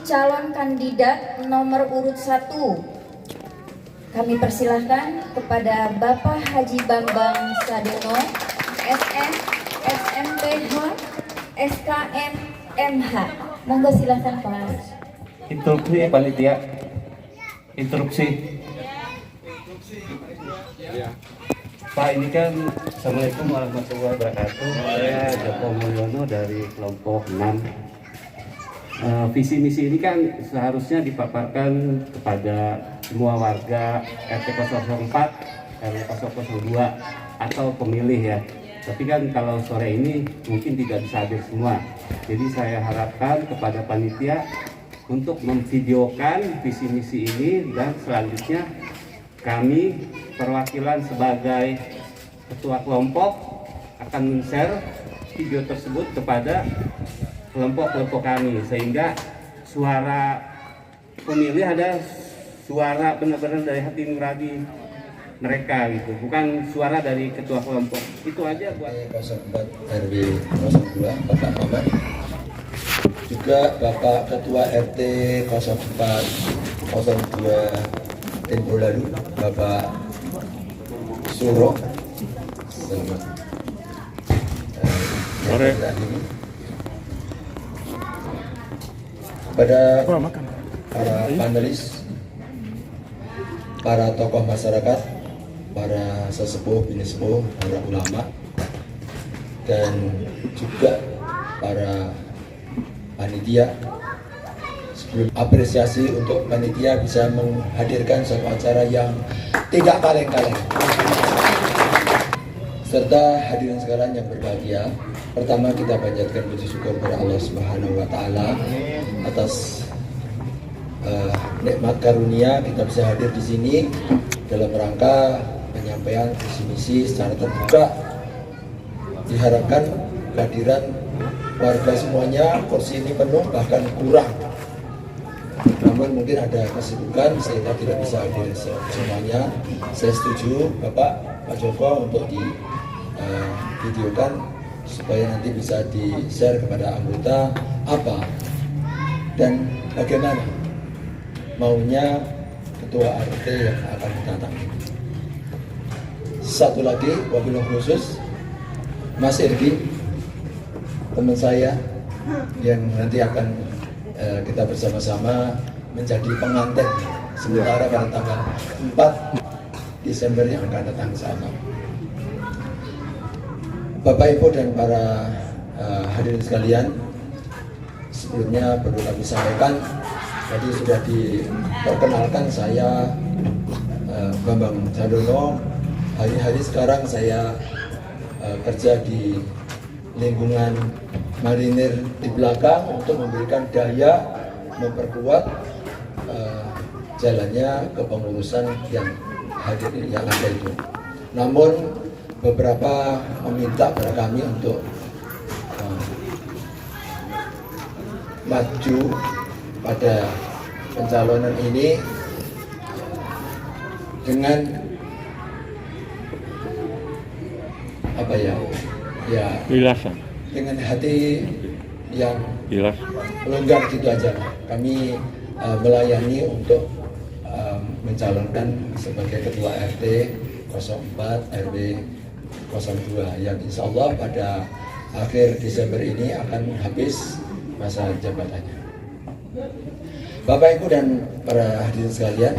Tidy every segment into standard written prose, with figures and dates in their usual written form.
calon kandidat nomor urut 1. Kami persilahkan kepada Bapak Haji Bambang Sadono, SM, SMPH, SKM, MH. Monggo silahkan Pak. Instruksi panitia. Instruksi. Pak, ini kan Assalamualaikum warahmatullahi wabarakatuh. Saya Joko Mulyono dari kelompok 6. Visi misi ini kan seharusnya dipaparkan kepada semua warga RT 004, RW 002 atau pemilih ya. Tapi kan kalau sore ini mungkin tidak bisa hadir semua. Jadi saya harapkan kepada panitia untuk memvideokan visi misi ini, dan selanjutnya kami perwakilan sebagai ketua kelompok akan men-share video tersebut kepada kelompok-kelompok kami, sehingga suara pemilih ada suara benar-benar dari hati nurani mereka gitu, bukan suara dari ketua kelompok. Itu aja buat 04 RW 02 Bapak Mamat, juga Bapak Ketua RT 04 02 Tempo Lalu Bapak Suro. Selamat sore. Pada para panelis, para tokoh masyarakat, para sesepuh, bini sepuh, para ulama, dan juga para panitia. Sebelum apresiasi untuk panitia bisa menghadirkan suatu acara yang tidak kaleng-kaleng, serta hadirin sekalian yang berbahagia. Pertama, kita panjatkan puji syukur kepada Allah Subhanahu wa Ta'ala atas nikmat karunia kita bisa hadir di sini dalam rangka penyampaian visi misi secara terbuka. Diharapkan kehadiran warga semuanya, kursi ini penuh bahkan kurang. Namun mungkin ada kesibukan sehingga tidak bisa hadir semuanya. Saya setuju Bapak Pak Joko untuk di videokan supaya nanti bisa di-share kepada anggota apa dan bagaimana maunya ketua RT yang akan datang. Satu lagi, wabil khusus Mas Irgi, teman saya yang nanti akan kita bersama-sama menjadi pengantin sementara pada tanggal 4 Desember yang akan datang sama. Bapak Ibu dan para hadirin sekalian, sebelumnya perlu kami sampaikan, tadi sudah diperkenalkan saya Bambang Sadono. Hari-hari sekarang saya kerja di lingkungan marinir di belakang untuk memberikan daya memperkuat jalannya kepengurusan yang hadir yang ada itu. Namun beberapa meminta kepada kami untuk maju pada pencalonan ini dengan apa ya Ilasan. dengan hati yang Ilas. longgar gitu aja. Kami melayani untuk mencalonkan sebagai ketua RT 04 RW 02 yang insya Allah pada akhir Desember ini akan habis masa jabatannya. Bapak Ibu dan para hadirin sekalian,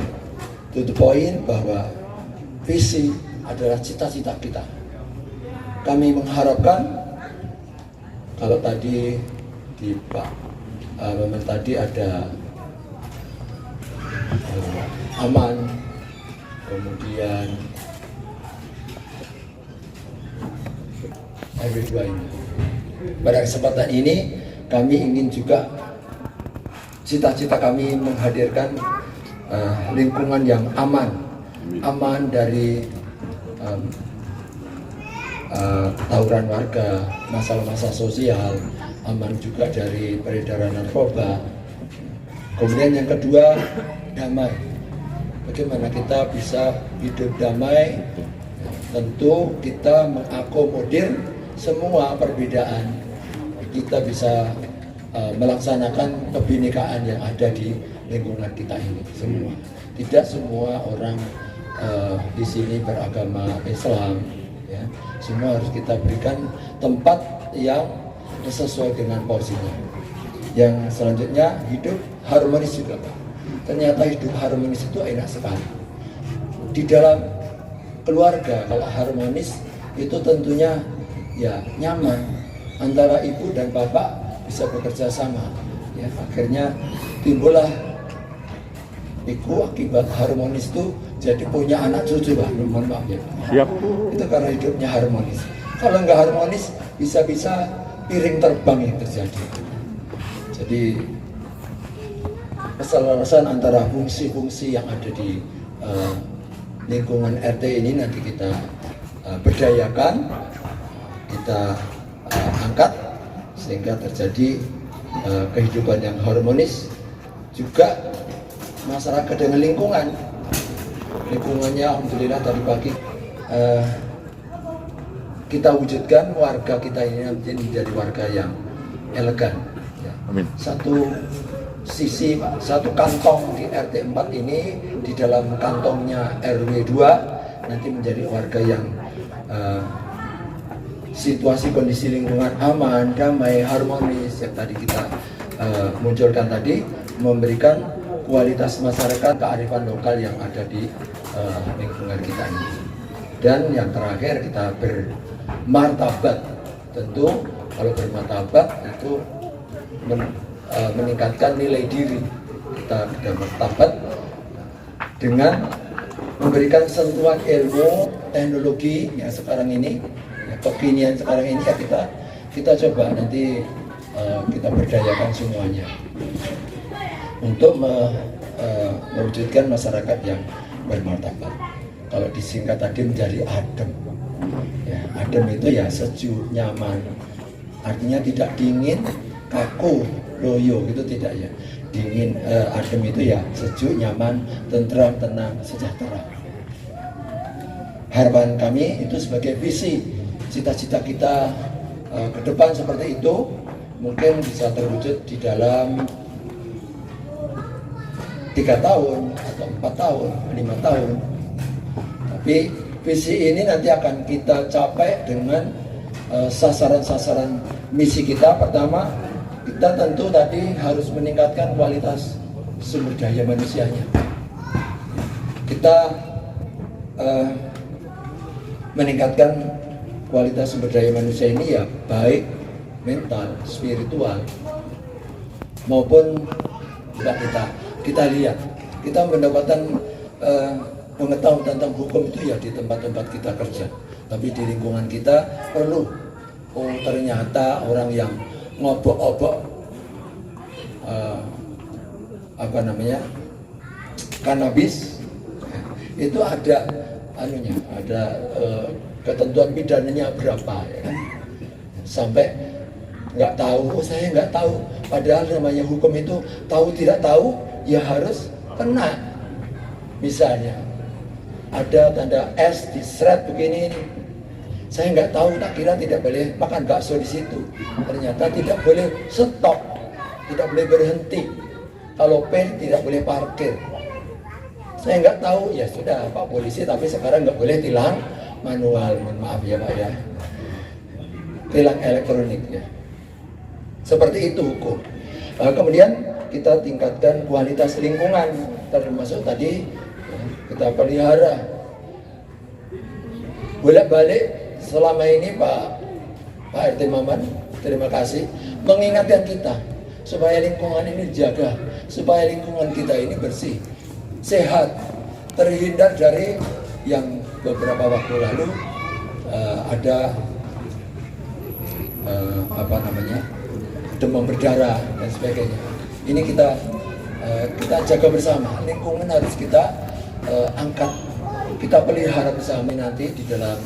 to the point bahwa visi adalah cita-cita kita. Kami mengharapkan, kalau tadi di Pak Maman tadi ada aman, kemudian RW2 ini. Pada kesempatan ini kami ingin juga, cita-cita kami menghadirkan lingkungan yang aman dari tawuran warga, masalah-masalah sosial, aman juga dari peredaran narkoba. Kemudian yang kedua, damai. Bagaimana kita bisa hidup damai? Tentu kita mengakomodir semua perbedaan. Kita bisa melaksanakan kebinekaan yang ada di lingkungan kita ini semua. Tidak semua orang di sini beragama Islam, ya. Semua harus kita berikan tempat yang sesuai dengan porsinya. Yang selanjutnya hidup harmonis juga, Pak. Ternyata hidup harmonis itu enak sekali. Di dalam keluarga kalau harmonis itu tentunya ya nyaman, antara ibu dan bapak bisa bekerja sama, ya. Akhirnya timbullah akibat harmonis itu jadi punya anak cucu, Pak. Mohon maaf ya, Pak. Siap. Itu karena hidupnya harmonis. Kalau nggak harmonis bisa-bisa piring terbang yang terjadi. Jadi keselarasan antara fungsi-fungsi yang ada di lingkungan RT ini nanti kita berdayakan, kita angkat sehingga terjadi kehidupan yang harmonis. Juga masyarakat dengan lingkungannya alhamdulillah tadi pagi kita wujudkan warga kita ini nanti menjadi warga yang elegan, ya. Amin. Satu sisi, Pak, satu kantong di RT 4 ini, di dalam kantongnya RW 2 nanti menjadi warga yang situasi kondisi lingkungan aman, damai, harmonis yang tadi kita munculkan tadi, memberikan kualitas masyarakat, kearifan lokal yang ada di lingkungan kita ini. Dan yang terakhir kita bermartabat. Tentu kalau bermartabat itu meningkatkan nilai diri kita bermartabat dengan memberikan sentuhan ilmu teknologi yang sekarang ini, ya, kekinian sekarang ini, ya kita coba nanti kita berdayakan semuanya untuk mewujudkan masyarakat yang bermartabat. Kalau disingkat tadi menjadi adem, ya, adem itu ya sejuk, nyaman, artinya tidak dingin, kaku, loyo gitu tidak, ya. Dingin, adem itu ya sejuk, nyaman, tentram, tenang, sejahtera. Harapan kami itu sebagai visi, cita-cita kita ke depan seperti itu, mungkin bisa terwujud di dalam 3 tahun atau 4 tahun, 5 tahun. Tapi visi ini nanti akan kita capai dengan sasaran-sasaran misi kita. Pertama, kita tentu tadi harus meningkatkan kualitas sumber daya manusianya. Kita meningkatkan kualitas sumber daya manusia ini ya baik mental, spiritual maupun kita lihat, kita mendapatkan pengetahuan tentang hukum itu ya di tempat-tempat kita kerja, tapi di lingkungan kita perlu. Oh, ternyata orang yang ngobok-obok kanabis itu ada ketentuan pidananya berapa, ya kan? Sampai nggak tahu, saya nggak tahu, padahal namanya hukum itu tahu tidak tahu ya harus kena. Misalnya ada tanda S di seret begini ini, saya nggak tahu, tak kira tidak boleh makan bakso di situ, ternyata tidak boleh stop, tidak boleh berhenti, kalau P tidak boleh parkir. Saya nggak tahu, ya sudah Pak Polisi, tapi sekarang nggak boleh tilang manual, mohon maaf ya Pak ya, tilang elektronik ya. Seperti itu hukum. Kemudian kita tingkatkan kualitas lingkungan, termasuk tadi kita pelihara. Bolak-balik selama ini Pak RT Maman, terima kasih mengingatkan kita supaya lingkungan ini dijaga, supaya lingkungan kita ini bersih, sehat, terhindar dari yang beberapa waktu lalu ada demam berdarah dan sebagainya. Ini kita jaga bersama, lingkungan harus kita angkat, kita pelihara bersama. Nanti di dalam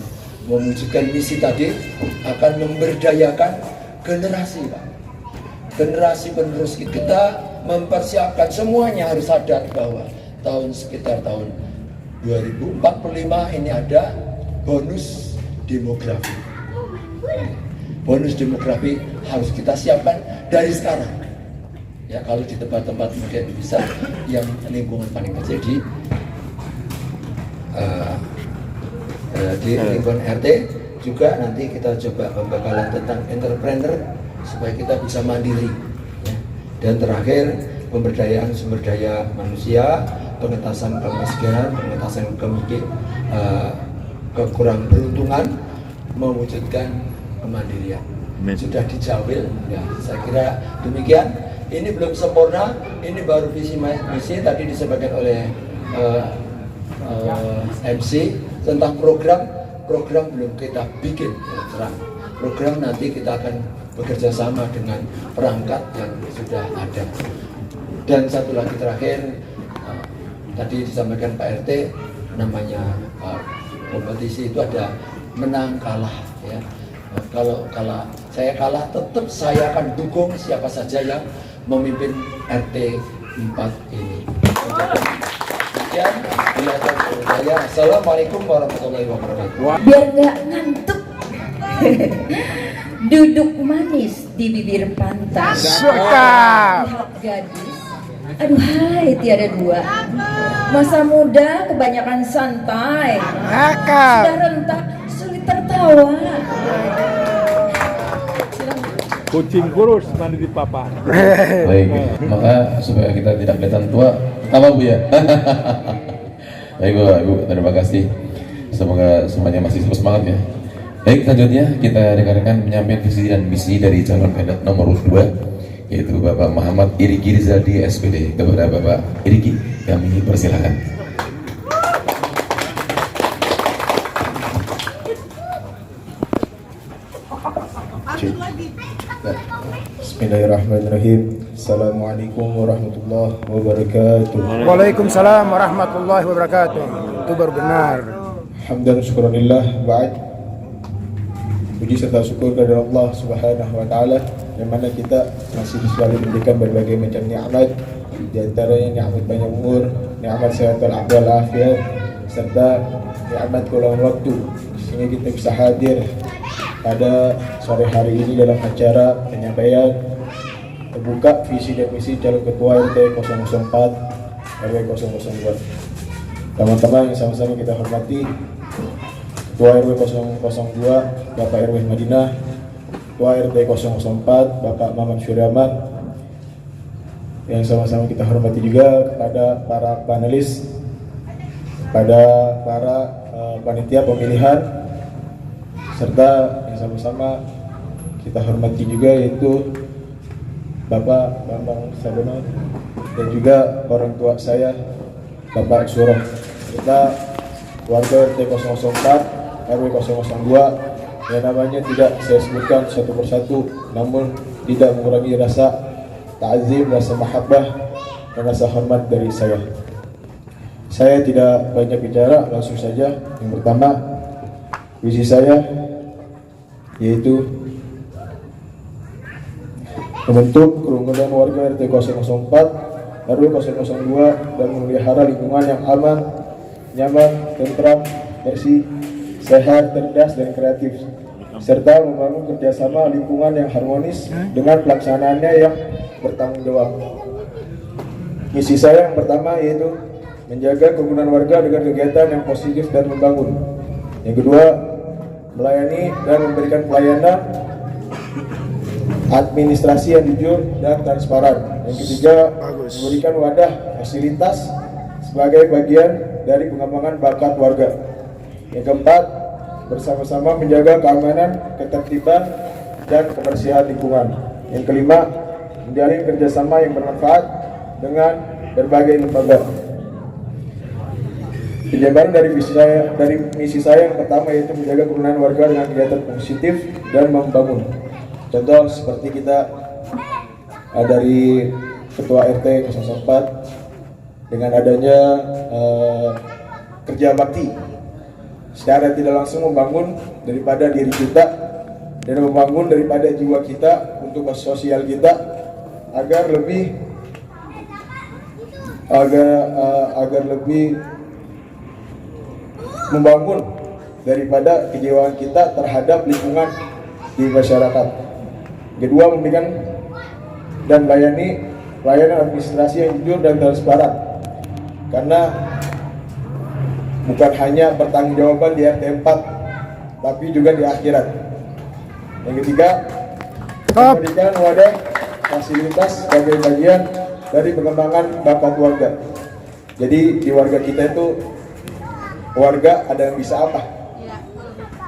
mewujudkan misi tadi akan memberdayakan generasi, Pak. Generasi penerus kita mempersiapkan, semuanya harus sadar bahwa sekitar tahun 2045 ini ada bonus demografi. Bonus demografi harus kita siapkan dari sekarang. Ya kalau di tempat-tempat mungkin bisa yang lingkungan paling kecil di lingkungan RT juga nanti kita coba pembekalan tentang entrepreneur supaya kita bisa mandiri. Ya. Dan terakhir pemberdayaan sumber daya manusia, pengentasan kemiskinan, pengentasan kekurang beruntungan, mewujudkan kemandirian. Sudah dijawil, ya saya kira demikian. Ini belum sempurna, ini baru visi misi tadi disampaikan oleh MC tentang program belum kita bikin terang. Program nanti kita akan bekerja sama dengan perangkat yang sudah ada. Dan satu lagi terakhir, tadi disampaikan Pak RT, namanya kompetisi itu ada menang kalah ya. Kalau saya kalah, tetap saya akan dukung siapa saja yang memimpin RT 4 ini. Sekian, saya. Assalamualaikum warahmatullahi wabarakatuh. Biar nggak ngantuk. Duduk manis di bibir pantai. Lihat gadis. Aduh hai tiada dua. Masa muda kebanyakan santai. Sudah rentak sulit tertawa. Kucing kurus mandi di papan. Baik, maka supaya kita tidak kelihatan tua, apa Bu ya? Baik Bu, terima kasih. Semoga semuanya masih semangat ya. Baik, selanjutnya kita rekan-rekan menyampaikan visi dan misi dari calon kandidat nomor 2, yaitu Bapak Muhammad Iriki Rizaldi SPD. Kepada Bapak Iriki, kami persilakan. Bismillahirrahmanirrahim. Assalamualaikum warahmatullahi wabarakatuh. Waalaikumsalam warahmatullahi wabarakatuh. Itu baru benar. Hamdan syukurillah ba'd. Puji serta syukur kepada Allah Subhanahu wa taala yang mana kita masih selalu diberikan berbagai macam nikmat, di antaranya nikmat banyak umur, nikmat sehat wal afiat, serta nikmat kelulangan waktu sehingga kita bisa hadir pada sore hari ini dalam acara penyampaian terbuka visi dan misi calon ketua RT 004 RW 002. Teman-teman yang sama-sama kita hormati, Ketua RW 002 Bapak RW Madinah, Ketua RT 004 Bapak Maman Syuriaman, yang sama-sama kita hormati juga kepada para panelis, pada para panitia pemilihan, serta yang sama-sama kita hormati juga yaitu Bapak Bambang Sadono dan juga orang tua saya Bapak Suroh, serta warga RT 004 RW 002 yang namanya tidak saya sebutkan satu persatu, namun tidak mengurangi rasa ta'zim, rasa mahabbah dan rasa hormat dari saya. Saya tidak banyak bicara, langsung saja. Yang pertama, visi saya yaitu membentuk kerukunan warga RT 004 RW 002 dan memelihara lingkungan yang aman, nyaman, tentram, bersih, sehat, cerdas, dan kreatif, serta membangun kerjasama lingkungan yang harmonis dengan pelaksanaannya yang bertanggung jawab. Misi saya yang pertama yaitu menjaga kerukunan warga dengan kegiatan yang positif dan membangun. Yang kedua, melayani dan memberikan pelayanan administrasi yang jujur dan transparan. Yang ketiga, memberikan wadah fasilitas sebagai bagian dari pengembangan bakat warga. Yang keempat, bersama-sama menjaga keamanan, ketertiban, dan kebersihan lingkungan. Yang kelima, menjalin kerjasama yang bermanfaat dengan berbagai lembaga. Penjabaran dari misi saya yang pertama yaitu menjaga kerukunan warga dengan kegiatan positif dan membangun. Contoh seperti kita dari Ketua RT 004 dengan adanya kerja bakti, secara tidak langsung membangun daripada diri kita dan membangun daripada jiwa kita untuk sosial kita agar lebih membangun daripada kejiwaan kita terhadap lingkungan di masyarakat. Kedua, memberikan dan melayani pelayanan administrasi yang jujur dan transparan. Karena bukan hanya pertanggungjawaban di RT 4, tapi juga di akhirat. Yang ketiga, memberikan wadah fasilitas sebagai bagian dari pengembangan bakat warga. Jadi di warga kita itu, warga ada yang bisa apa?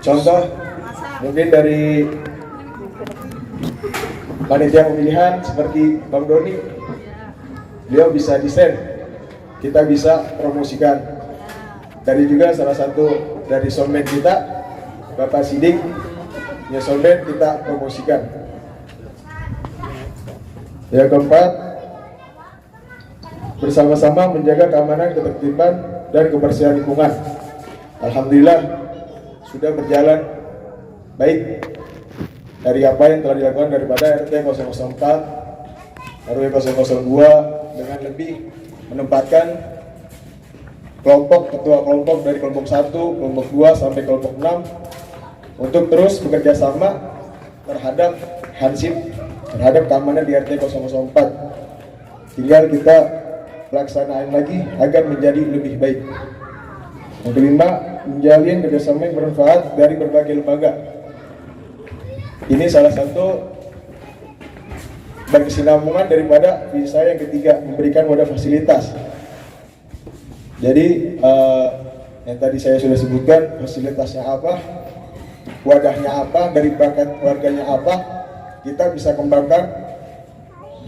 Contoh, mungkin dari panitia pemilihan seperti Bang Doni, beliau bisa desain, kita bisa promosikan. Dari juga salah satu dari soulmate kita, Bapak Sidik, ya soulmate kita promosikan. Yang keempat, bersama-sama menjaga keamanan, ketertiban, dan kebersihan lingkungan. Alhamdulillah sudah berjalan baik dari apa yang telah dilakukan daripada RT 004, RW 002 dengan lebih menempatkan kelompok, ketua kelompok dari kelompok 1, kelompok 2 sampai kelompok 6 untuk terus bekerja sama terhadap hansip, terhadap keamanan di RT 004. Tinggal kita pelaksanaan lagi agar menjadi lebih baik. Yang kelima, menjalin kerjasama yang bermanfaat dari berbagai lembaga. Ini salah satu berkesinambungan daripada visi saya yang ketiga, memberikan wadah fasilitas. Jadi yang tadi saya sudah sebutkan, fasilitasnya apa, wadahnya apa, dari bakat warganya apa, kita bisa kembangkan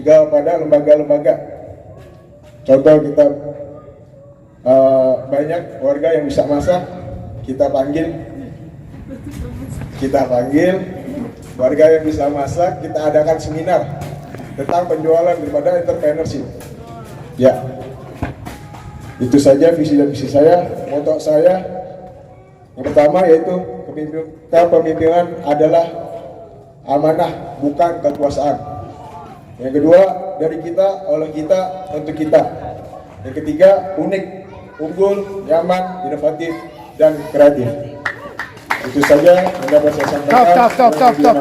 juga pada lembaga-lembaga. Contoh, kita banyak warga yang bisa masak, kita panggil warga yang bisa masak, kita adakan seminar tentang penjualan daripada entrepreneurship. Ya, itu saja visi dan misi saya. Moto saya yang pertama yaitu kepemimpinan adalah amanah, bukan kekuasaan. Yang kedua, dari kita, oleh kita, untuk kita. Yang ketiga, unik, unggul, nyaman, inovatif, dan kreatif. Itu saja yang dapat saya sampaikan.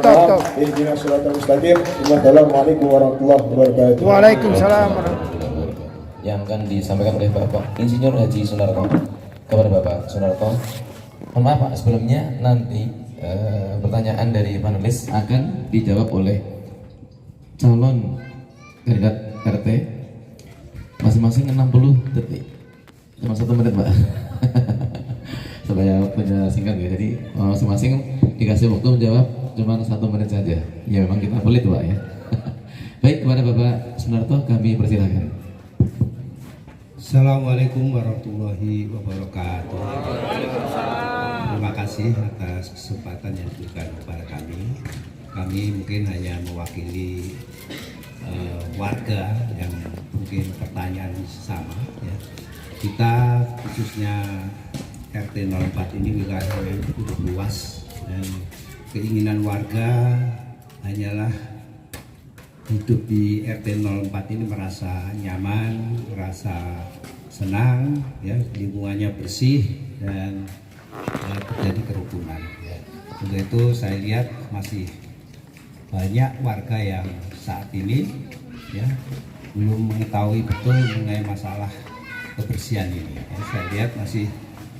Top. Ihdinas siratal mustaqim. Wassalamualaikum warahmatullahi wabarakatuh. Waalaikumsalam. Yang akan disampaikan oleh Bapak Insinyur Haji Sunarto kepada Bapak Sunarto. Mohon maaf Pak, sebelumnya nanti pertanyaan dari panelis akan dijawab oleh calon kandidat RT masing-masing 60 detik, cuma 1 menit Pak. Supaya waktunya singkat ya, jadi masing-masing dikasih waktu menjawab cuma 1 menit saja. Ya memang kita pelit Pak ya. Baik, kepada Bapak Sunarto kami persilahkan. Assalamualaikum warahmatullahi wabarakatuh. Terima kasih atas kesempatan yang diberikan kepada kami. Kami mungkin hanya mewakili warga yang mungkin pertanyaan sama ya. Kita khususnya RT 04 ini wilayahnya cukup luas dan keinginan warga hanyalah hidup di RT 04 ini merasa nyaman, merasa senang ya, lingkungannya bersih dan terjadi kerukunan ya. Untuk itu saya lihat masih banyak warga yang saat ini ya belum mengetahui betul mengenai masalah kebersihan ini ya. Saya lihat masih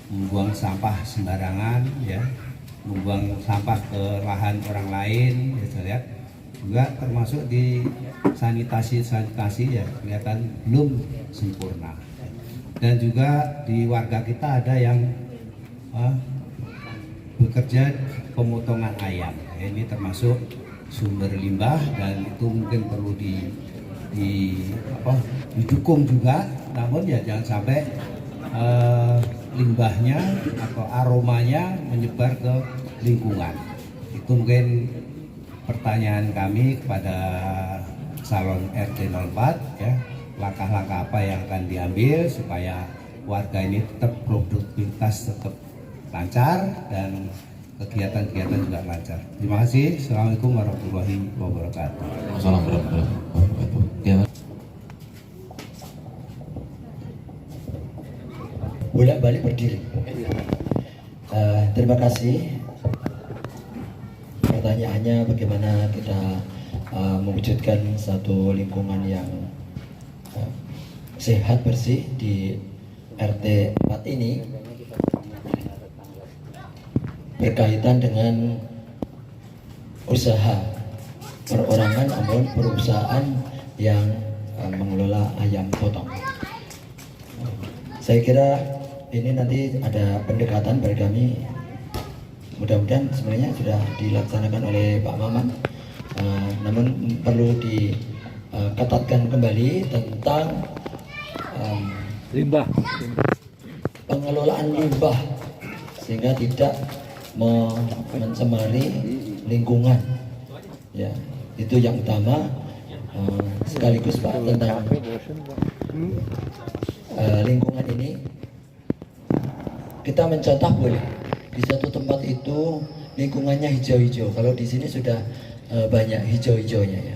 membuang sampah sembarangan ya, membuang sampah ke lahan orang lain ya. Saya lihat juga termasuk di sanitasi ya, kelihatan belum sempurna. Dan juga di warga kita ada yang bekerja pemotongan ayam ya, ini termasuk sumber limbah dan itu mungkin perlu didukung juga, namun ya jangan sampai limbahnya atau aromanya menyebar ke lingkungan. Itu mungkin pertanyaan kami kepada calon RT 04 ya, langkah-langkah apa yang akan diambil supaya warga ini tetap produktivitas tetap lancar dan kegiatan-kegiatan juga lancar. Terima kasih. Assalamualaikum warahmatullahi wabarakatuh. Assalamualaikum warahmatullahi wabarakatuh. Ya. Bolak-balik berdiri. Terima kasih. Pertanyaannya bagaimana kita mewujudkan satu lingkungan yang sehat bersih di RT 4 ini berkaitan dengan usaha perorangan maupun perusahaan yang mengelola ayam potong. Saya kira ini nanti ada pendekatan bagi kami. Mudah-mudahan sebenarnya sudah dilaksanakan oleh Pak Maman, namun perlu diketatkan kembali tentang Limbah. pengelolaan limbah sehingga tidak mencemari lingkungan. Ya, itu yang utama. Sekaligus Pak tentang lingkungan ini kita mencontoh boleh. Di satu tempat itu lingkungannya hijau-hijau. Kalau di sini sudah banyak hijau-hijaunya ya.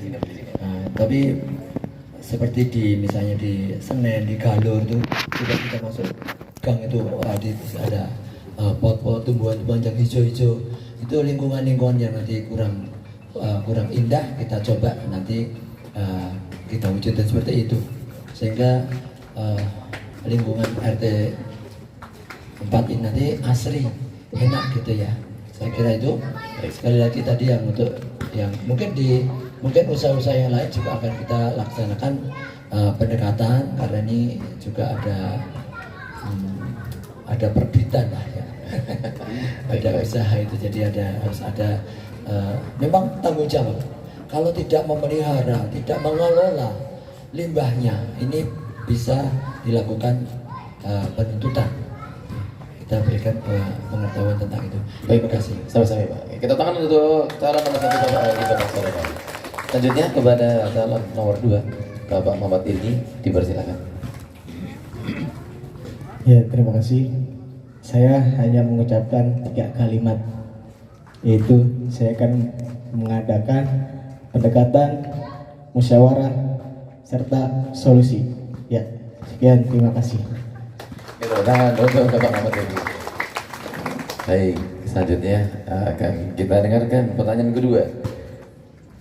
Tapi seperti misalnya di Senen, di Galur itu sudah kita masuk gang itu ada pot-pot tumbuhan-tumbuhan yang hijau-hijau. Itu lingkungan-lingkungan yang nanti kurang indah. Kita coba nanti kita wujudkan seperti itu sehingga lingkungan RT 4 ini nanti asri, enak gitu ya. Saya kira itu. Sekali lagi tadi yang untuk yang mungkin usaha-usaha yang lain juga akan kita laksanakan pendekatan, karena ini juga ada perbitan lah ya. Ada usaha itu, jadi harus ada memang tanggung jawab. Kalau tidak memelihara, tidak mengelola limbahnya, ini bisa dilakukan penuntutan. Kita berikan pengetahuan tentang itu. Baik, terima kasih. Sama-sama Pak. Kita tangan untuk calon nomor 1 Bapak kita Pak. Selanjutnya kepada calon nomor 2 Bapak Muhammad Irgi, dipersilakan. Ya, terima kasih. Saya hanya mengucapkan 3 kalimat, yaitu saya akan mengadakan pendekatan, musyawarah, serta solusi. Ya, sekian, terima kasih. Tangan untuk Bapak Muhammad Irgi. Baik, selanjutnya akan kita dengarkan pertanyaan kedua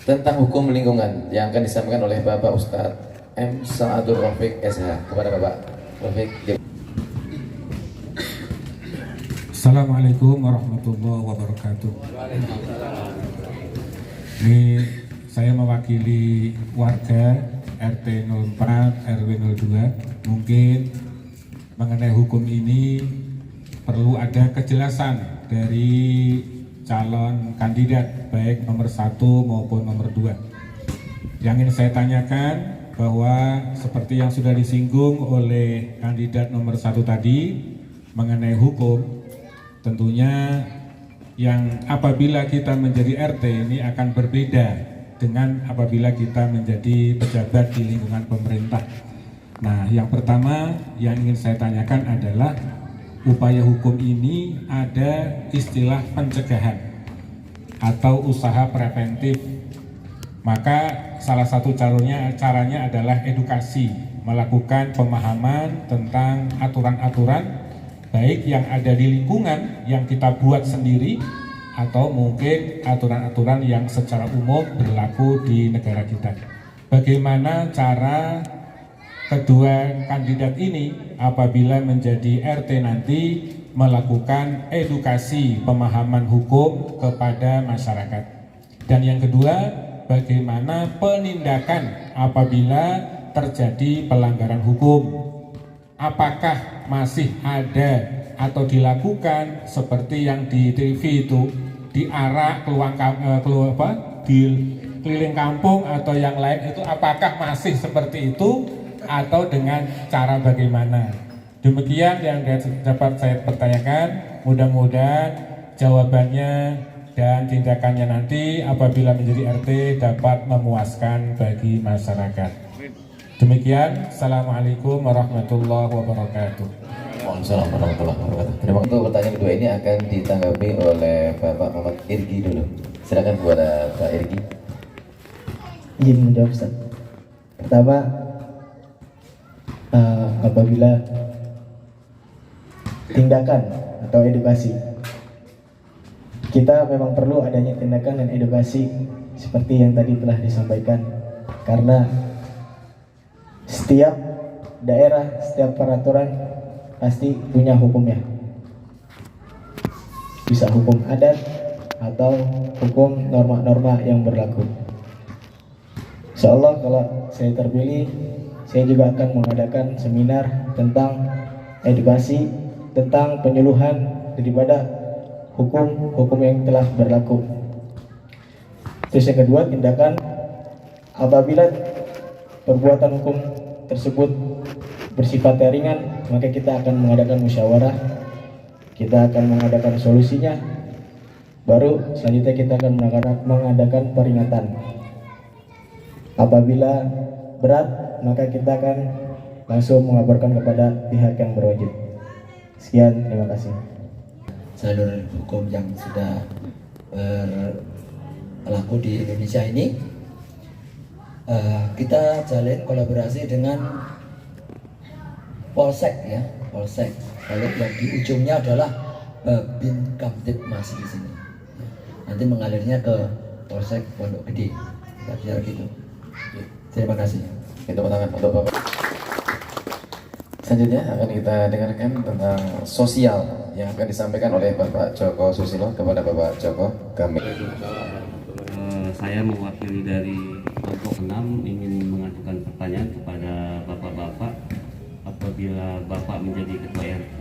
tentang hukum lingkungan yang akan disampaikan oleh Bapak Ustadz M. Sa'adur Rafiq SH. Kepada Bapak Rafiq. Assalamualaikum warahmatullahi wabarakatuh. Ini saya mewakili warga RT 04 RW 02. Mungkin mengenai hukum ini perlu ada kejelasan dari calon kandidat baik nomor 1 maupun nomor 2. Yang ingin saya tanyakan bahwa seperti yang sudah disinggung oleh kandidat nomor 1 tadi mengenai hukum, tentunya yang apabila kita menjadi RT ini akan berbeda dengan apabila kita menjadi pejabat di lingkungan pemerintah. Nah, yang pertama yang ingin saya tanyakan adalah upaya hukum ini ada istilah pencegahan atau usaha preventif. Maka salah satu caranya adalah edukasi, melakukan pemahaman tentang aturan-aturan baik yang ada di lingkungan yang kita buat sendiri atau mungkin aturan-aturan yang secara umum berlaku di negara kita. Bagaimana cara kedua kandidat ini apabila menjadi RT nanti melakukan edukasi pemahaman hukum kepada masyarakat. Dan yang kedua, bagaimana penindakan apabila terjadi pelanggaran hukum. Apakah masih ada atau dilakukan seperti yang di TV itu diarak di keliling kampung atau yang lain itu, apakah masih seperti itu atau dengan cara bagaimana? Demikian yang dapat saya pertanyakan. Mudah-mudahan jawabannya dan tindakannya nanti apabila menjadi RT dapat memuaskan bagi masyarakat. Demikian. Assalamualaikum warahmatullahi wabarakatuh. Waalaikumsalam warahmatullahi wabarakatuh. Terima kasih. Untuk pertanyaan kedua ini akan ditanggapi oleh Bapak Muhammad Irgi dulu. Silakan kepada Pak Irgi. Izin menjawab, Ustaz. Pertama, apabila tindakan atau edukasi, kita memang perlu adanya tindakan dan edukasi seperti yang tadi telah disampaikan, karena setiap daerah setiap peraturan pasti punya hukumnya. Bisa hukum adat atau hukum norma-norma yang berlaku. Insya Allah kalau saya terpilih, saya juga akan mengadakan seminar tentang edukasi, tentang penyuluhan daripada hukum yang telah berlaku. Terus yang kedua, tindakan apabila perbuatan hukum tersebut bersifat ringan, maka kita akan mengadakan musyawarah, kita akan mengadakan solusinya, baru selanjutnya kita akan mengadakan peringatan. Apabila berat, maka kita akan langsung melaporkan kepada pihak yang berwajib. Sekian, terima kasih. Jalur hukum yang sudah berlaku di Indonesia ini, kita jalin kolaborasi dengan Polsek ya, Polsek. Kalau yang di ujungnya adalah Babin Kamtib masih di sini. Nanti mengalirnya ke Polsek Pondok Gede, biar gitu. Terima kasih. Tepuk tangan untuk Bapak. Selanjutnya akan kita dengarkan tentang sosial yang akan disampaikan oleh Bapak Joko Susilo kepada Bapak Joko Kamil. Saya mewakili dari kelompok 6 ingin mengajukan pertanyaan kepada Bapak-Bapak. Apabila Bapak menjadi Ketua RT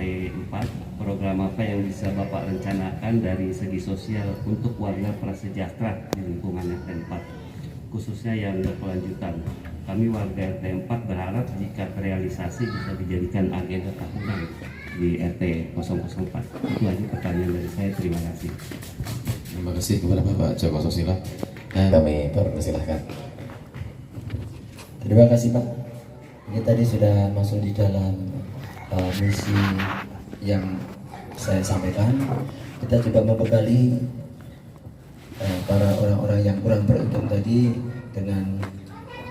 4, program apa yang bisa Bapak rencanakan dari segi sosial untuk warga prasejahtera di lingkungan RT 4? Khususnya yang berkelanjutan. Kami warga RT 4 berharap jika terrealisasi bisa dijadikan agenda tahunan di RT 004. Itu aja pertanyaan dari saya. Terima kasih. Terima kasih kepada Bapak Joko Susilo. Kami persilahkan. Terima kasih Pak. Ini tadi sudah masuk di dalam misi yang saya sampaikan. Kita coba membekali para orang-orang yang kurang beruntung tadi dengan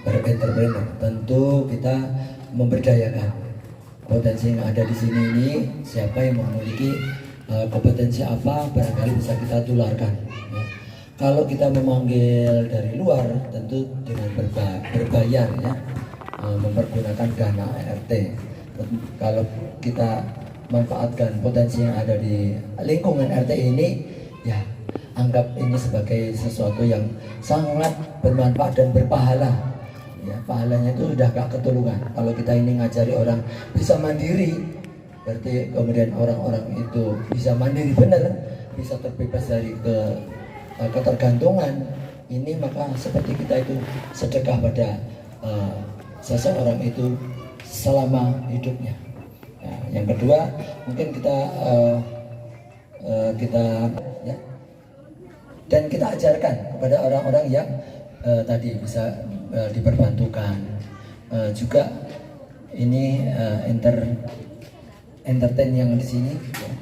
berentrepreneur. Tentu kita memberdayakan potensi yang ada di sini ini. Siapa yang memiliki kompetensi apa, barangkali bisa kita tularkan ya. Kalau kita memanggil dari luar, tentu dengan berbayar ya, mempergunakan dana RT. Kalau kita manfaatkan potensi yang ada di lingkungan RT ini, ya anggap ini sebagai sesuatu yang sangat bermanfaat dan berpahala. Ya, pahalanya itu sudah gak ketulungan. Kalau kita ini ngajari orang bisa mandiri, berarti kemudian orang-orang itu bisa mandiri benar, bisa terbebas dari ketergantungan. Ini maka seperti kita itu sedekah pada seseorang itu selama hidupnya. Nah, yang kedua mungkin kita ya, dan kita ajarkan kepada orang-orang yang tadi bisa diperbantukan. Juga ini entertain yang di sini ya.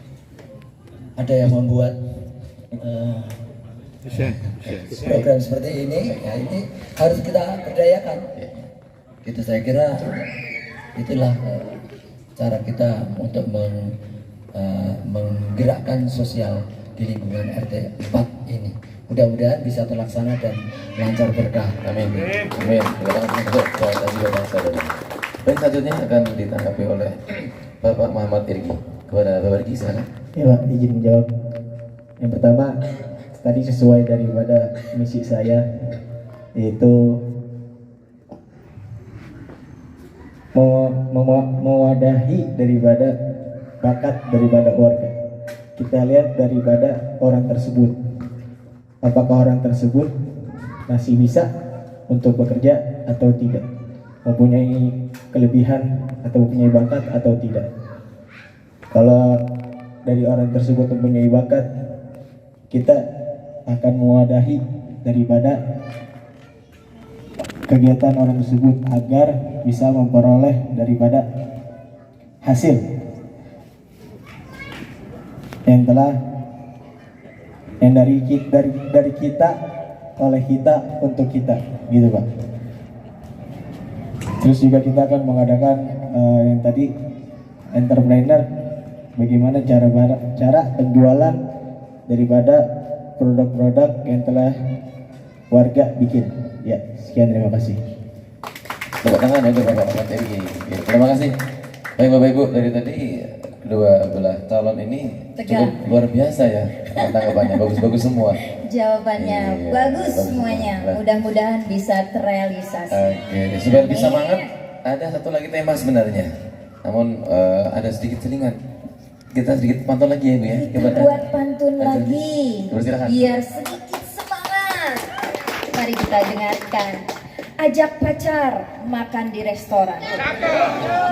Ada yang membuat program seperti ini, ya ini harus kita berdayakan. Itu saya kira itulah cara kita untuk menggerakkan sosial di lingkungan RT 4 ini. Mudah-mudahan bisa terlaksana dan lancar berkah. Amin. Amin. Baik, selanjutnya akan ditanggapi oleh Bapak Muhammad Irgi. Kepada Bapak Irgi, silakan. Ya Pak, izin menjawab. Yang pertama, tadi sesuai daripada misi saya, yaitu mewadahi daripada bakat daripada warga. Kita lihat daripada orang tersebut, apakah orang tersebut masih bisa untuk bekerja atau tidak, mempunyai kelebihan atau mempunyai bakat atau tidak. Kalau dari orang tersebut mempunyai bakat, kita akan mewadahi daripada kegiatan orang tersebut agar bisa memperoleh daripada hasil yang telah dari kita oleh kita untuk kita, gitu Pak. Terus juga kita akan mengadakan yang tadi entrepreneur, bagaimana cara penjualan daripada produk-produk yang telah warga bikin. Ya, sekian, terima kasih. Tepuk tangan untuk Bapak Muhammad Irgi. Oke, terima kasih. Baik Bapak Ibu, dari tadi kedua belah calon ini cukup luar biasa ya tanggapannya, bagus-bagus semua. Jawabannya Iya, bagus bagus semuanya. semua. Mudah-mudahan bisa terrealisasi. Oke, supaya bisa semangat, ada satu lagi tema sebenarnya. Namun ada sedikit selingan. Kita sedikit pantau lagi ya Bu ya. Kita buat pantun lagi. Silakan. Biar sedikit semangat. Mari kita dengarkan. Ajak pacar makan di restoran.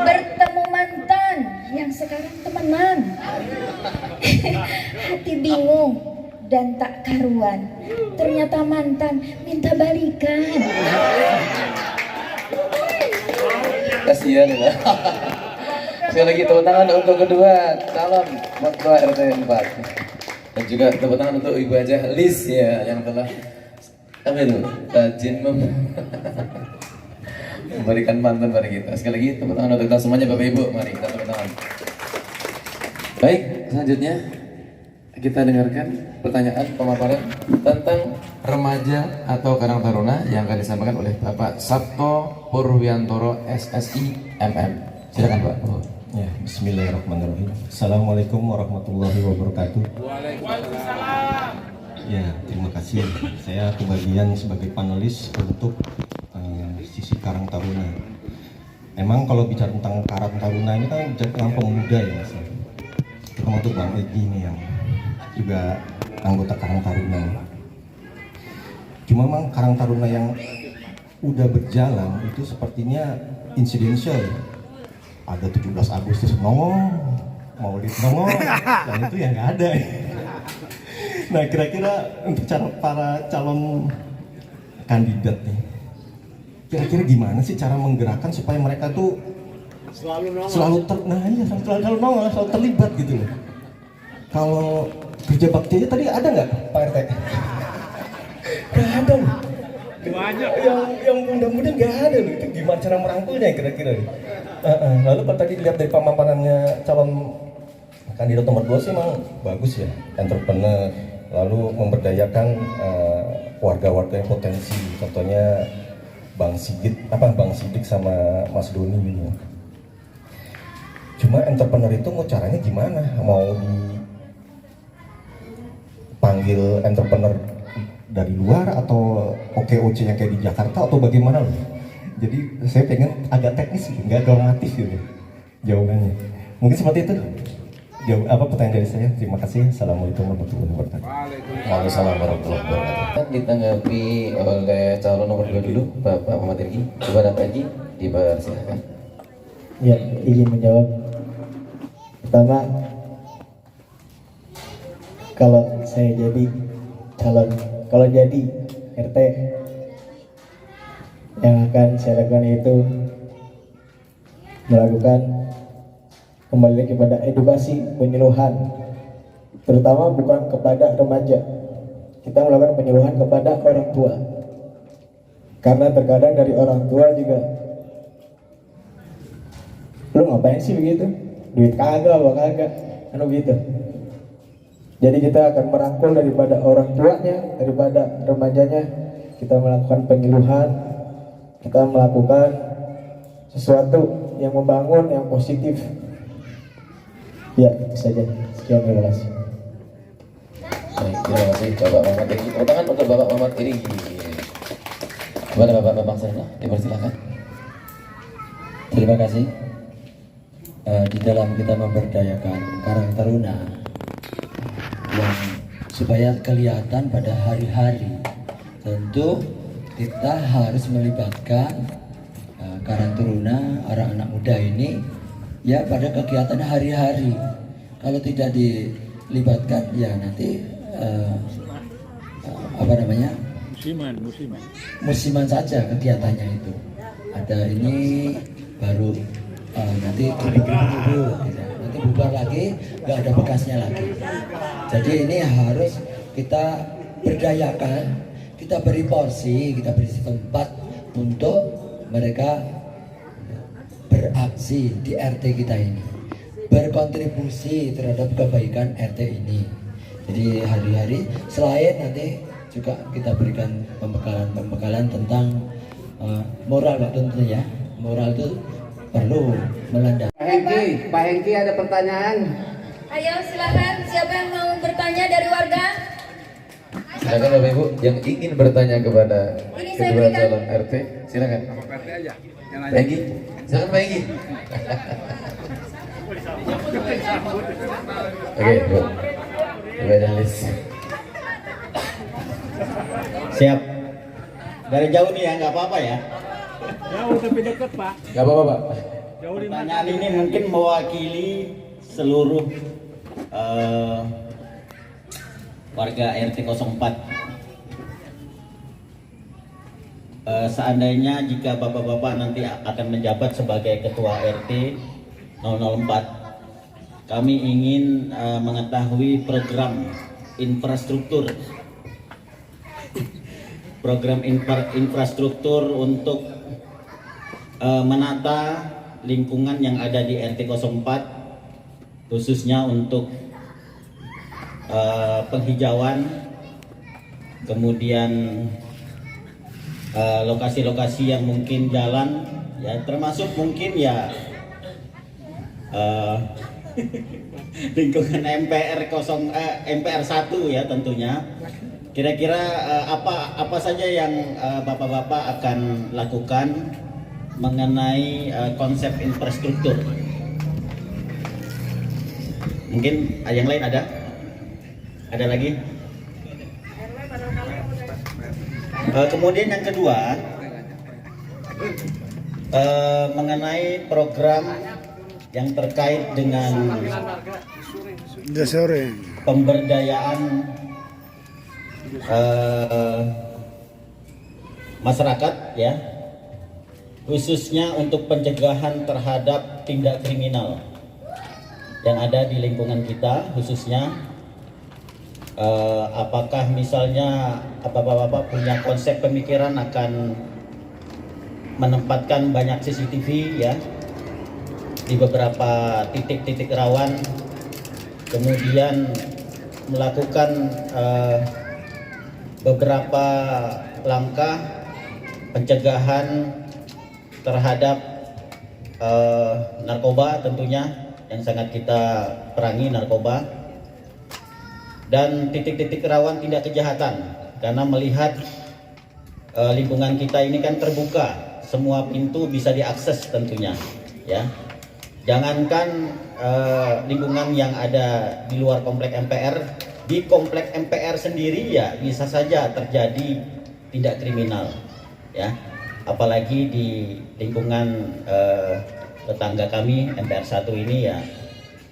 Bertemu mantan yang sekarang temenan. Hati bingung dan tak karuan. Ternyata mantan minta balikan. Kasihan ya. Sekali lagi tepuk tangan untuk kedua calon ketua RT 4 dan juga tepuk tangan untuk Ibu Hajah Lis ya yang telah rajin memberikan pantun pada kita. Sekali lagi tepuk tangan untuk kita semuanya Bapak Ibu. Mari kita tepuk tangan. Baik, selanjutnya kita dengarkan pertanyaan pemaparan tentang remaja atau Karang Taruna yang akan disampaikan oleh Bapak Sabto Purwiantoro SSI MM. Silakan Pak. Ya, bismillahirrahmanirrahim. Assalamualaikum warahmatullahi wabarakatuh. Waalaikumsalam. Ya, terima kasih. Saya kebagian sebagai panelis untuk sisi Karang Taruna. Emang kalau bicara tentang Karang Taruna ini kan bicara tentang pemuda ya Mas. Terutama untuk Bang Egi nih yang juga anggota Karang Taruna. Cuma memang Karang Taruna yang udah berjalan itu sepertinya insidensial. Ada 17 Agustus nongol, Maulid nongol, dan itu yang nggak ada. Nah kira-kira untuk para calon kandidat nih, kira-kira gimana sih cara menggerakkan supaya mereka tuh selalu nongol, selalu terlibat gitu loh. Kalau kerja baktinya tadi ada nggak Pak RT? Nggak ada loh. Banyak yang muda-muda nggak ada loh. Itu gimana cara merangkulnya kira-kira? Lalu kalau tadi dilihat dari pemaparannya calon kandidat nomor 2 sih emang bagus ya, entrepreneur, lalu memberdayakan warga-warga yang potensi, contohnya Bang Sidik sama Mas Doni gitu. Cuma entrepreneur itu mau caranya gimana? Mau dipanggil entrepreneur dari luar atau OKOC yang kayak di Jakarta atau bagaimana loh? Jadi saya pengen agak teknis gitu, nggak normatif gitu jawabannya. Mungkin seperti itu. Pertanyaan dari saya. Terima kasih. Assalamualaikum warahmatullahi wabarakatuh. Waalaikumsalam warahmatullahi wabarakatuh. Ditanggapi oleh calon nomor 2 dulu, Bapak Muhammad Irgi. Kepada Pak Irgi, dipersilakan. Ya, izin menjawab. Pertama, kalau saya jadi kalau jadi RT, yang akan saya lakukan itu melakukan kembali kepada edukasi penyuluhan, terutama bukan kepada remaja. Kita melakukan penyuluhan kepada orang tua, karena terkadang dari orang tua juga, lu ngapain sih begitu, duit kagak apa kagak, kan begitu. Jadi kita akan merangkul daripada orang tuanya, daripada remajanya. Kita melakukan penyuluhan, kita melakukan sesuatu yang membangun, yang positif. Ya, itu saja. Sekian, terima kasih. Baik, terima kasih Bapak Muhammad Irgi. Tepuk tangan untuk Bapak Muhammad Irgi. Kepada Bapak Bambang Sarana, dipersilakan. Terima kasih. Di dalam kita memberdayakan Karang Taruna yang supaya kelihatan pada hari-hari, tentu kita harus melibatkan Karang Taruna, anak-anak muda ini ya pada kegiatan hari-hari. Kalau tidak dilibatkan ya nanti musiman saja kegiatannya itu. Ada ini baru nanti dulu, nanti bubar lagi, nggak ada bekasnya lagi. Jadi ini harus kita berdayakan, kita beri porsi, kita beri tempat untuk mereka beraksi di RT kita ini, berkontribusi terhadap kebaikan RT ini. Jadi hari-hari selain nanti juga kita berikan pembekalan tentang moral tentunya moral itu perlu melanda. Pak Hengki ada pertanyaan? Ayo silakan, siapa yang mau bertanya dari warga? Silakan Bapak Ibu yang ingin bertanya kepada Ini saya kedua berikan. calon RT, silakan. Pak Hengki, silakan Pak Hengki. Oke, Bu. Ibu Analis. Siap. Dari jauh nih ya, nggak apa-apa ya. Jauh tapi dekat, Pak. Gak apa-apa, Pak. Pertanyaan ini mungkin mewakili seluruh warga RT 04. Seandainya jika bapak-bapak nanti akan menjabat sebagai ketua RT 004, kami ingin mengetahui program infrastruktur untuk menata lingkungan yang ada di RT 04, khususnya untuk penghijauan, kemudian lokasi-lokasi yang mungkin jalan, ya termasuk mungkin ya lingkungan MPR 1 ya tentunya. Kira-kira apa saja yang bapak-bapak akan lakukan mengenai konsep infrastruktur? Mungkin yang lain ada? Ada lagi? Kemudian yang kedua, mengenai program yang terkait dengan pemberdayaan masyarakat, ya, khususnya untuk pencegahan terhadap tindak kriminal yang ada di lingkungan kita, khususnya apakah misalnya bapak-bapak punya konsep pemikiran akan menempatkan banyak CCTV ya di beberapa titik-titik rawan, kemudian melakukan beberapa langkah pencegahan terhadap narkoba tentunya, yang sangat kita perangi narkoba, dan titik-titik rawan tindak kejahatan, karena melihat lingkungan kita ini kan terbuka, semua pintu bisa diakses tentunya, ya. Jangankan lingkungan yang ada di luar komplek MPR, di komplek MPR sendiri ya bisa saja terjadi tindak kriminal, ya. Apalagi di lingkungan tetangga kami MPR 1 ini ya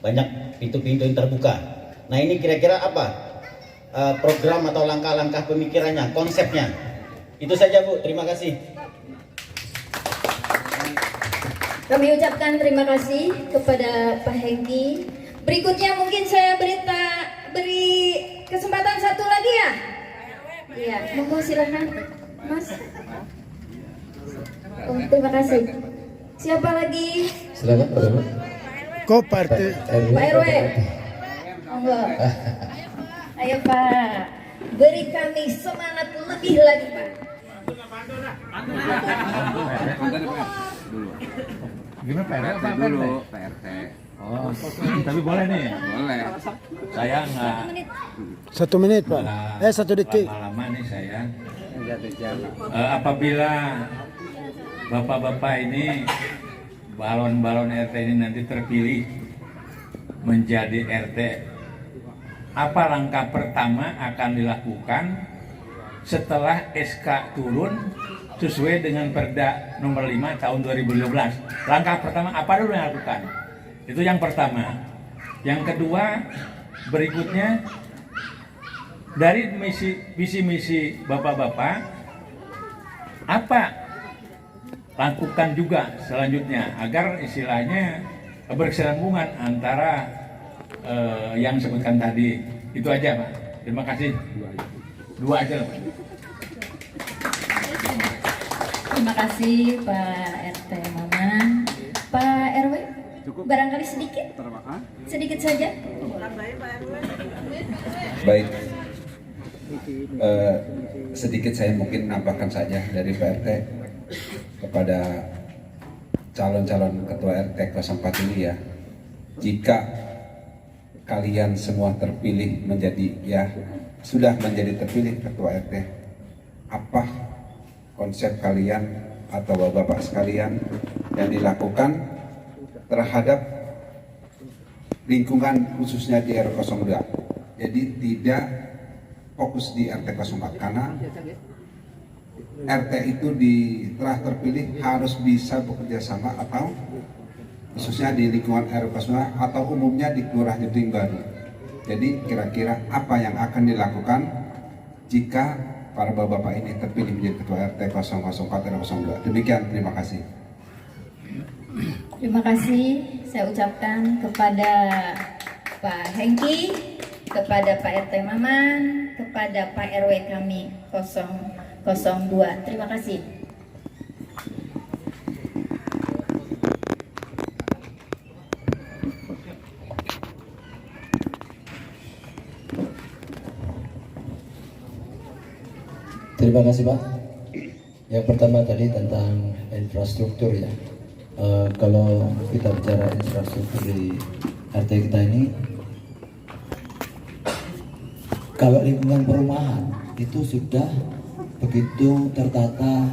banyak pintu-pintu yang terbuka. Nah ini kira-kira apa program atau langkah-langkah pemikirannya, konsepnya? Itu saja Bu, terima kasih. Kami ucapkan terima kasih kepada Pak Hengki. Berikutnya mungkin saya beri kesempatan satu lagi ya. Iya, monggo silakan, Mas. Oh, terima kasih. Siapa lagi? Silakan Pak RW. Pak RW. Monggo. Ayo Pak, beri kami semangat lebih lagi Pak. Gimana PRT dulu? PRT. Oh, tapi boleh nih? Boleh. Saya nggak. 1 menit Pak. 1 detik. Lama nih saya. Apabila bapak-bapak ini, balon-balon RT ini nanti terpilih menjadi RT, apa langkah pertama akan dilakukan setelah SK turun sesuai dengan Perda nomor 5 tahun 2012? Langkah pertama apa dulu yang dilakukan? Itu yang pertama. Yang kedua, berikutnya dari visi misi bapak-bapak, apa lakukan juga selanjutnya agar istilahnya berkesinambungan antara yang disebutkan tadi. Itu aja Pak. Terima kasih. Dua aja Pak. Terima kasih Pak RT Maman. Pak RW, barangkali sedikit saja. Baik, sedikit saya mungkin menambahkan saja dari Pak RT kepada calon-calon ketua RT 04 ini ya, jika kalian semua terpilih sudah menjadi terpilih ketua RT, apa konsep kalian atau bapak-bapak sekalian yang dilakukan terhadap lingkungan khususnya di RW 02. Jadi tidak fokus di RT 04 karena RT itu telah terpilih harus bisa bekerja sama atau khususnya di lingkungan RW 02 atau umumnya di Kelurahan Jati Baru. Jadi kira-kira apa yang akan dilakukan jika para bapak-bapak ini terpilih menjadi ketua RT 004 RW 02. Demikian, terima kasih. Terima kasih saya ucapkan kepada Pak Hengki, kepada Pak RT Maman, kepada Pak RW kami 002. Terima kasih. Terima kasih Pak. Yang pertama tadi tentang infrastruktur ya. Kalau kita bicara infrastruktur di RT kita ini, kalau lingkungan perumahan itu sudah begitu tertata,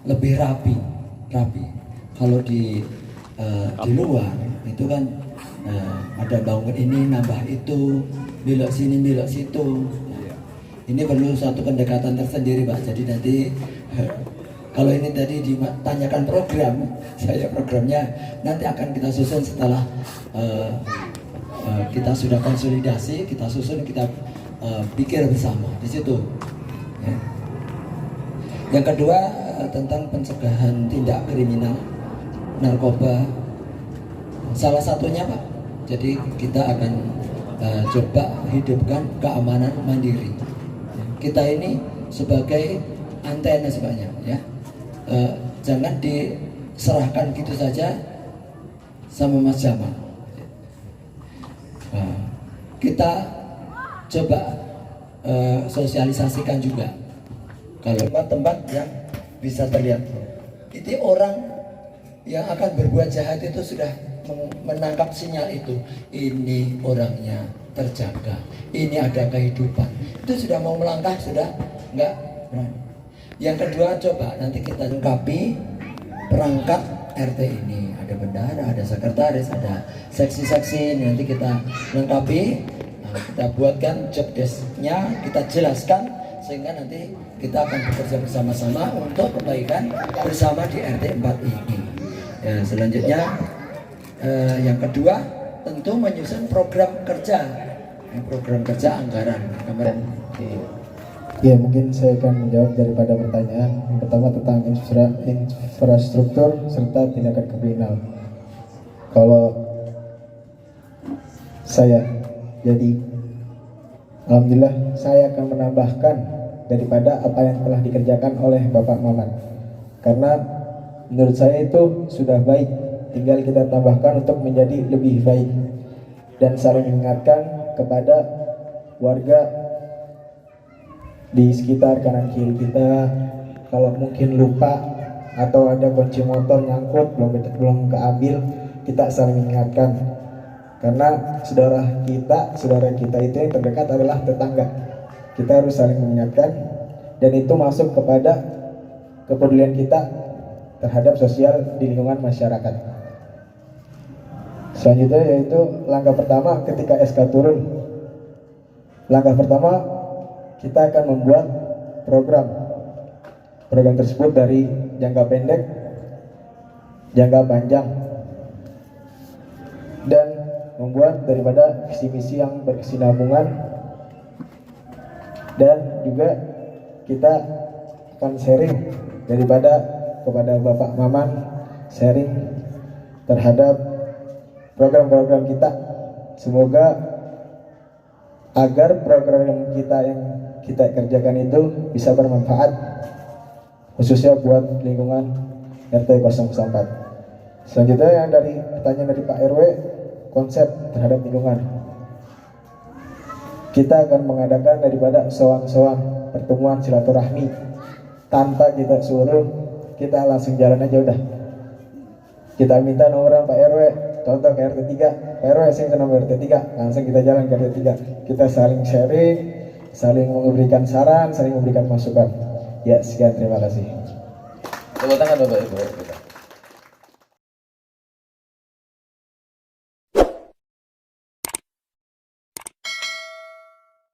lebih rapi. Kalau di luar itu kan ada bangun ini nambah itu, belok sini belok situ. Ini perlu satu pendekatan tersendiri Pak. Jadi nanti kalau ini tadi ditanyakan program, saya programnya nanti akan kita susun setelah kita sudah konsolidasi, kita susun, kita pikir bersama di situ. Ya. Yang kedua tentang pencegahan tindak kriminal narkoba, salah satunya Pak. Jadi kita akan coba hidupkan keamanan mandiri. Kita ini sebagai antena sebenarnya ya. Jangan diserahkan gitu saja sama Mas Jamal. Kita coba sosialisasikan juga kalau tempat-tempat yang bisa terlihat. Itu orang yang akan berbuat jahat itu sudah menangkap sinyal itu. Ini orangnya terjaga, ini ada kehidupan. Itu sudah mau melangkah, sudah enggak berani. Yang kedua, coba nanti kita lengkapi perangkat RT ini. Ada bendahara, ada sekretaris, ada seksi-seksi. Nanti kita lengkapi, kita buatkan job desk-nya, kita jelaskan sehingga nanti kita akan bekerja bersama-sama untuk kebaikan bersama di RT 4 ini. Ya, selanjutnya yang kedua tentu menyusun program kerja anggaran. Ya, mungkin saya akan menjawab daripada pertanyaan yang pertama tentang infrastruktur serta tindakan kriminal. Kalau saya jadi, alhamdulillah saya akan menambahkan daripada apa yang telah dikerjakan oleh Bapak Maman, karena menurut saya itu sudah baik, tinggal kita tambahkan untuk menjadi lebih baik dan saling mengingatkan kepada warga di sekitar kanan kiri kita. Kalau mungkin lupa atau ada kunci motor nyangkut belum keambil, kita saling mengingatkan, karena saudara kita itu yang terdekat adalah tetangga. Kita harus saling mengingatkan, dan itu masuk kepada kepedulian kita terhadap sosial di lingkungan masyarakat. Selanjutnya yaitu langkah pertama ketika SK turun. Langkah pertama kita akan membuat program tersebut dari jangka pendek, jangka panjang, dan membuat daripada visi misi yang berkesinambungan. Dan juga kita akan sharing daripada kepada Bapak Maman, sharing terhadap program-program kita. Semoga agar program kita yang kita kerjakan itu bisa bermanfaat, khususnya buat lingkungan RT 004. Selanjutnya yang dari pertanyaan dari Pak RW, konsep terhadap lingkungan. Kita akan mengadakan daripada soang-soang, pertemuan silaturahmi, tanpa kita suruh, kita langsung jalan aja udah. Kita minta nomornya Pak RW, contoh ke RT 3, Pak RW saya ke nomor RT 3, langsung kita jalan ke RT 3. Kita saling sharing, saling memberikan saran, saling memberikan masukan. Ya, sekian, terima kasih. Tepuk tangan Bapak Ibu.